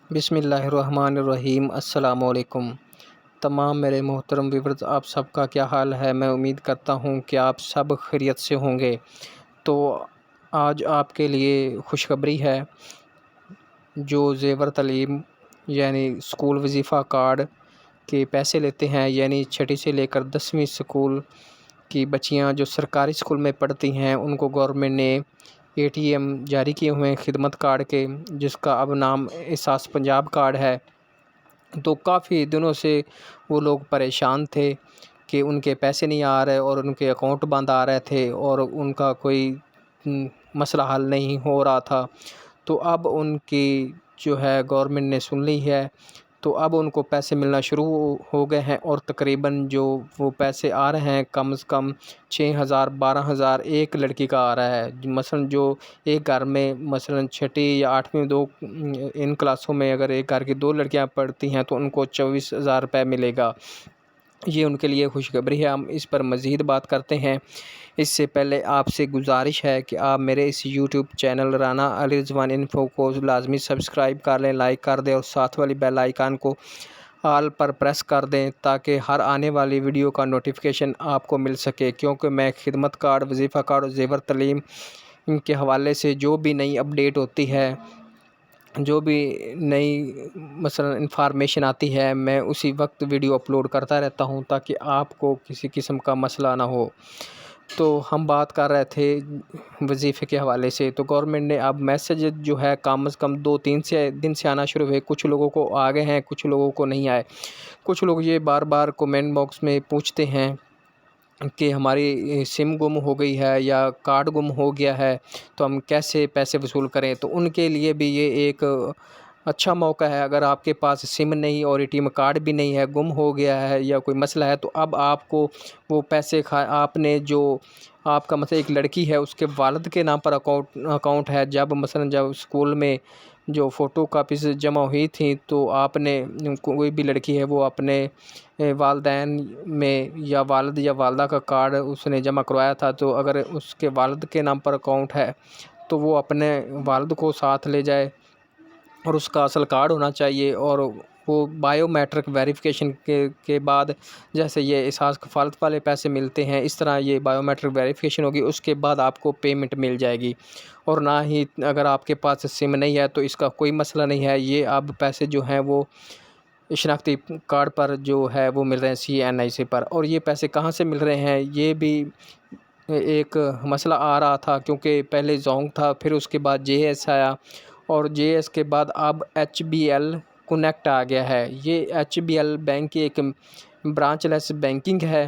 بسم اللہ الرحمن الرحیم۔ السلام علیکم تمام میرے محترم ویورز، آپ سب کا کیا حال ہے؟ میں امید کرتا ہوں کہ آپ سب خیریت سے ہوں گے۔ تو آج آپ کے لیے خوشخبری ہے۔ جو زیور تعلیم یعنی اسکول وظیفہ کارڈ کے پیسے لیتے ہیں، یعنی چھٹی سے لے کر 10ویں اسکول کی بچیاں جو سرکاری اسکول میں پڑھتی ہیں، ان کو گورنمنٹ نے ATM جاری کیے ہوئے ہیں خدمت کارڈ کے، جس کا اب نام احساس پنجاب کارڈ ہے۔ تو کافی دنوں سے وہ لوگ پریشان تھے کہ ان کے پیسے نہیں آ رہے اور ان کے اکاؤنٹ بند آ رہے تھے اور ان کا کوئی مسئلہ حل نہیں ہو رہا تھا۔ تو اب ان کی جو ہے گورنمنٹ نے سن لی ہے، تو اب ان کو پیسے ملنا شروع ہو گئے ہیں، اور تقریباً جو وہ پیسے آ رہے ہیں کم از کم 6,000 12,000 ایک لڑکی کا آ رہا ہے۔ مثلاً جو ایک گھر میں مثلاً چھٹی یا 8ویں ان کلاسوں میں اگر ایک گھر کی 2 لڑکیاں پڑھتی ہیں تو ان کو 24,000 روپے ملے گا۔ یہ ان کے لیے خوشخبری ہے۔ ہم اس پر مزید بات کرتے ہیں۔ اس سے پہلے آپ سے گزارش ہے کہ آپ میرے اس YouTube چینل رانا علی رضوان انفو کو لازمی سبسکرائب کر لیں، لائک کر دیں اور ساتھ والی بیل آئیکن کو آل پر پریس کر دیں تاکہ ہر آنے والی ویڈیو کا نوٹیفیکیشن آپ کو مل سکے، کیونکہ میں خدمت کارڈ، وظیفہ کارڈ اور زیور تعلیم کے حوالے سے جو بھی نئی اپڈیٹ ہوتی ہے، جو بھی نئی مثلا انفارمیشن آتی ہے، میں اسی وقت ویڈیو اپلوڈ کرتا رہتا ہوں تاکہ آپ کو کسی قسم کا مسئلہ نہ ہو۔ تو ہم بات کر رہے تھے وظیفے کے حوالے سے۔ تو گورنمنٹ نے اب میسیج جو ہے کم از کم 2-3 دن سے آنا شروع ہوئے۔ کچھ لوگوں کو آ گئے ہیں، کچھ لوگوں کو نہیں آئے۔ کچھ لوگ یہ بار بار کومنٹ باکس میں پوچھتے ہیں کہ ہماری سم گم ہو گئی ہے یا کارڈ گم ہو گیا ہے، تو ہم کیسے پیسے وصول کریں؟ تو ان کے لیے بھی یہ ایک اچھا موقع ہے۔ اگر آپ کے پاس سم نہیں اور ATM کارڈ بھی نہیں ہے، گم ہو گیا ہے یا کوئی مسئلہ ہے، تو اب آپ کو وہ پیسے آپ نے جو آپ کا مثلا ایک لڑکی ہے اس کے والد کے نام پر اکاؤنٹ ہے، جب اسکول میں جو فوٹو کاپیز جمع ہوئی تھیں تو آپ نے کوئی بھی لڑکی ہے وہ اپنے والدین میں یا والد یا والدہ کا کارڈ اس نے جمع کروایا تھا، تو اگر اس کے والد کے نام پر اکاؤنٹ ہے تو وہ اپنے والد کو ساتھ لے جائے، اور اس کا اصل کارڈ ہونا چاہیے، اور وہ بائیو میٹرک ویریفیکیشن کے بعد جیسے یہ احساس کفالت والے پیسے ملتے ہیں، اس طرح یہ بائیو میٹرک ویریفیکیشن ہوگی، اس کے بعد آپ کو پیمنٹ مل جائے گی۔ اور نہ ہی اگر آپ کے پاس سم نہیں ہے تو اس کا کوئی مسئلہ نہیں ہے۔ یہ اب پیسے جو ہیں وہ شناختی کارڈ پر جو ہے وہ مل رہے ہیں CNIC پر۔ اور یہ پیسے کہاں سے مل رہے ہیں، یہ بھی ایک مسئلہ آ رہا تھا، کیونکہ پہلے زونگ تھا، پھر اس کے بعد JS آیا، اور JS کے بعد اب HBL کنیکٹ آ گیا ہے۔ یہ HBL بینک کی ایک برانچ لیس بینکنگ ہے۔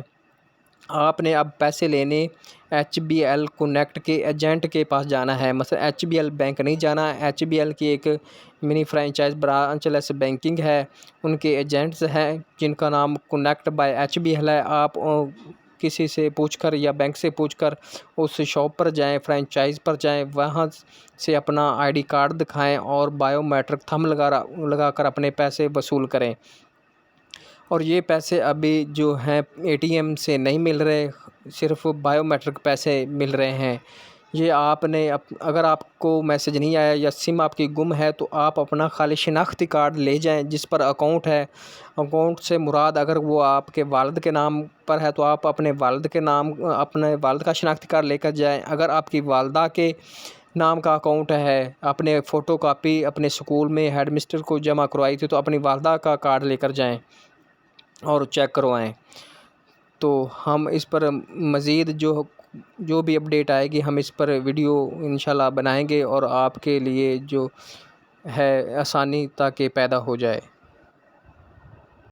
آپ نے اب پیسے لینے HBL کنیکٹ کے ایجنٹ کے پاس جانا ہے، مثلا HBL بینک نہیں جانا۔ HBL کی ایک منی فرینچائز برانچ لیس بینکنگ ہے، ان کے ایجنٹس ہیں جن کا نام کنیکٹ بائی HBL ہے۔ آپ کسی سے پوچھ کر یا بینک سے پوچھ کر اس شاپ پر جائیں، فرینچائز پر جائیں، وہاں سے اپنا ID کارڈ دکھائیں اور بائیو میٹرک تھم لگا کر اپنے پیسے وصول کریں۔ اور یہ پیسے ابھی جو ہیں ATM سے نہیں مل رہے، صرف بائیو میٹرک پیسے مل رہے ہیں۔ یہ آپ نے اگر آپ کو میسج نہیں آیا یا سم آپ کی گم ہے تو آپ اپنا خالی شناختی کارڈ لے جائیں جس پر اکاؤنٹ ہے۔ اکاؤنٹ سے مراد اگر وہ آپ کے والد کے نام پر ہے تو آپ اپنے والد کے نام، اپنے والد کا شناختی کارڈ لے کر جائیں۔ اگر آپ کی والدہ کے نام کا اکاؤنٹ ہے، اپنے فوٹو کاپی اپنے اسکول میں ہیڈ مسٹر کو جمع کروائی تھی، تو اپنی والدہ کا کارڈ لے کر جائیں اور چیک کروائیں۔ تو ہم اس پر مزید جو بھی اپڈیٹ آئے گی ہم اس پر ویڈیو انشاءاللہ بنائیں گے، اور آپ کے لیے جو ہے آسانی تاکہ پیدا ہو جائے۔